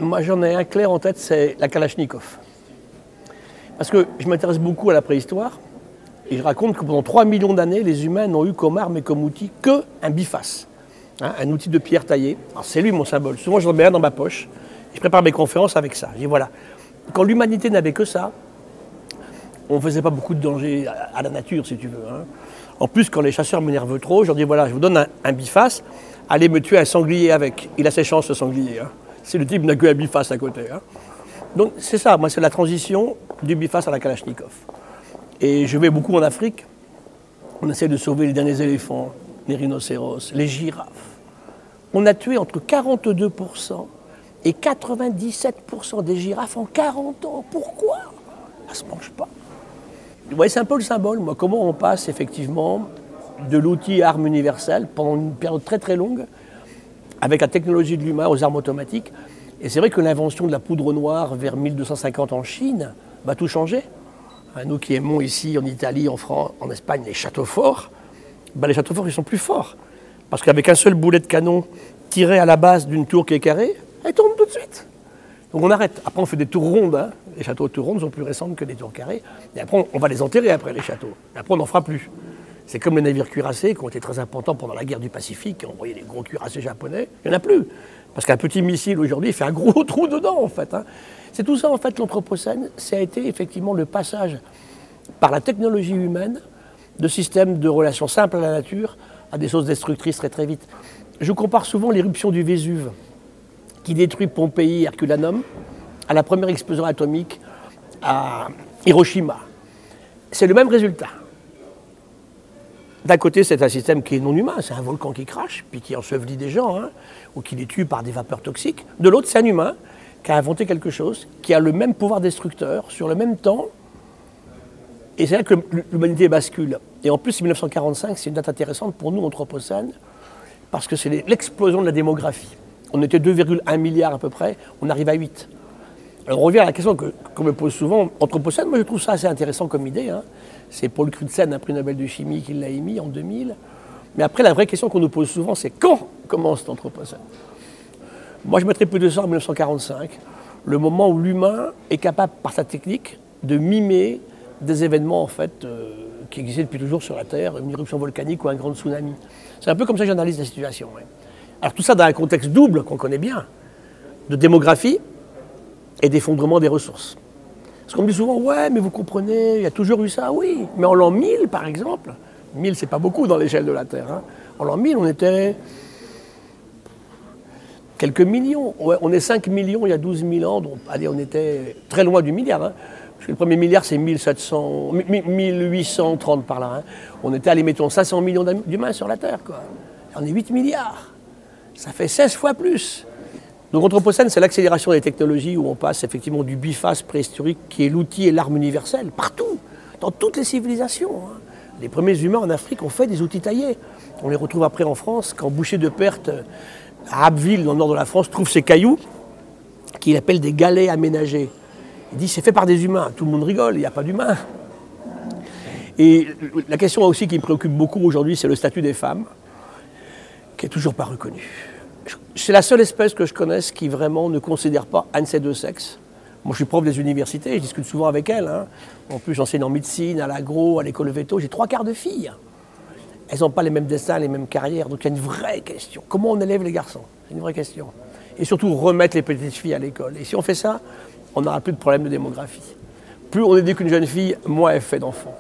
Moi, j'en ai un clair en tête, c'est la Kalachnikov. Parce que je m'intéresse beaucoup à la préhistoire, et je raconte que pendant 3 millions d'années, les humains n'ont eu comme arme et comme outil qu'un biface, hein, un outil de pierre taillé. Alors c'est lui mon symbole. Souvent, j'en mets un dans ma poche, et je prépare mes conférences avec ça. Je dis voilà, quand l'humanité n'avait que ça, on ne faisait pas beaucoup de danger à la nature, si tu veux. Hein. En plus, quand les chasseurs m'énervent trop, je leur dis voilà, je vous donne un biface, allez me tuer un sanglier avec. Il a ses chances, ce sanglier. Hein. Si le type n'a qu'un biface à côté. Hein. Donc c'est ça, moi c'est la transition du biface à la Kalachnikov. Et je vais beaucoup en Afrique, on essaie de sauver les derniers éléphants, les rhinocéros, les girafes. On a tué entre 42% et 97% des girafes en 40 ans. Pourquoi? Ça ne se mange pas. Vous voyez, c'est un peu le symbole, moi, comment on passe effectivement de l'outil arme universelle pendant une période très très longue, avec la technologie de l'humain aux armes automatiques. Et c'est vrai que l'invention de la poudre noire vers 1250 en Chine va tout changer. Nous qui aimons ici en Italie, en France, en Espagne, les châteaux forts, les châteaux forts ils sont plus forts. Parce qu'avec un seul boulet de canon tiré à la base d'une tour qui est carrée, elle tombe tout de suite. Donc on arrête. Après on fait des tours rondes. Hein. Les châteaux de tours rondes sont plus récents que des tours carrées. Et après on va les enterrer après les châteaux. Et après on n'en fera plus. C'est comme les navires cuirassés qui ont été très importants pendant la guerre du Pacifique. On voyait les gros cuirassés japonais. Il n'y en a plus. Parce qu'un petit missile aujourd'hui fait un gros trou dedans en fait. Hein. C'est tout ça en fait l'Anthropocène. Ça a été effectivement le passage par la technologie humaine de systèmes de relations simples à la nature à des choses destructrices très très vite. Je compare souvent l'éruption du Vésuve qui détruit Pompéi et Herculanum à la première explosion atomique à Hiroshima. C'est le même résultat. D'un côté, c'est un système qui est non humain, c'est un volcan qui crache, puis qui ensevelit des gens, hein, ou qui les tue par des vapeurs toxiques. De l'autre, c'est un humain qui a inventé quelque chose, qui a le même pouvoir destructeur, sur le même temps, et c'est là que l'humanité bascule. Et en plus, 1945, c'est une date intéressante pour nous, Anthropocène, parce que c'est l'explosion de la démographie. On était 2,1 milliards à peu près, on arrive à 8. Alors on revient à la question qu'on me pose souvent, Anthropocène, moi je trouve ça assez intéressant comme idée. Hein. C'est Paul Crutzen, un prix Nobel de chimie, qui l'a émis en 2000. Mais après, la vraie question qu'on nous pose souvent, c'est quand commence l'Anthropocène? Moi je mettrais plus de ça en 1945, le moment où l'humain est capable, par sa technique, de mimer des événements en fait, qui existaient depuis toujours sur la Terre, une éruption volcanique ou un grand tsunami. C'est un peu comme ça que j'analyse la situation. Ouais. Alors tout ça dans un contexte double qu'on connaît bien, de démographie et d'effondrement des ressources. Parce qu'on me dit souvent, ouais, mais vous comprenez, il y a toujours eu ça, oui. Mais en l'an 1000, par exemple, 1000, c'est pas beaucoup dans l'échelle de la Terre. Hein. En l'an 1000, on était quelques millions. Ouais, on est 5 millions il y a 12 000 ans, donc allez, on était très loin du milliard. Hein. Parce que le premier milliard, c'est 1830 par là. Hein. On était, allez, mettons, 500 millions d'humains sur la Terre, quoi. On est 8 milliards. Ça fait 16 fois plus. Donc Anthropocène, c'est l'accélération des technologies où on passe effectivement du biface préhistorique qui est l'outil et l'arme universelle, partout, dans toutes les civilisations. Hein. Les premiers humains en Afrique ont fait des outils taillés. On les retrouve après en France, quand Boucher de Perthes, à Abbeville, dans le nord de la France, trouve ces cailloux qu'il appelle des galets aménagés. Il dit c'est fait par des humains. Tout le monde rigole, il n'y a pas d'humains. Et la question aussi qui me préoccupe beaucoup aujourd'hui, c'est le statut des femmes, qui n'est toujours pas reconnu. C'est la seule espèce que je connaisse qui vraiment ne considère pas un de ces deux sexes. Moi, je suis prof des universités, je discute souvent avec elles. Hein. En plus, j'enseigne en médecine, à l'agro, à l'école Veto. J'ai 3/4 de filles. Elles n'ont pas les mêmes destins, les mêmes carrières. Donc, il y a une vraie question. Comment on élève les garçons? C'est une vraie question. Et surtout, remettre les petites filles à l'école. Et si on fait ça, on n'aura plus de problème de démographie. Plus on éduque une jeune fille, moins elle fait d'enfants.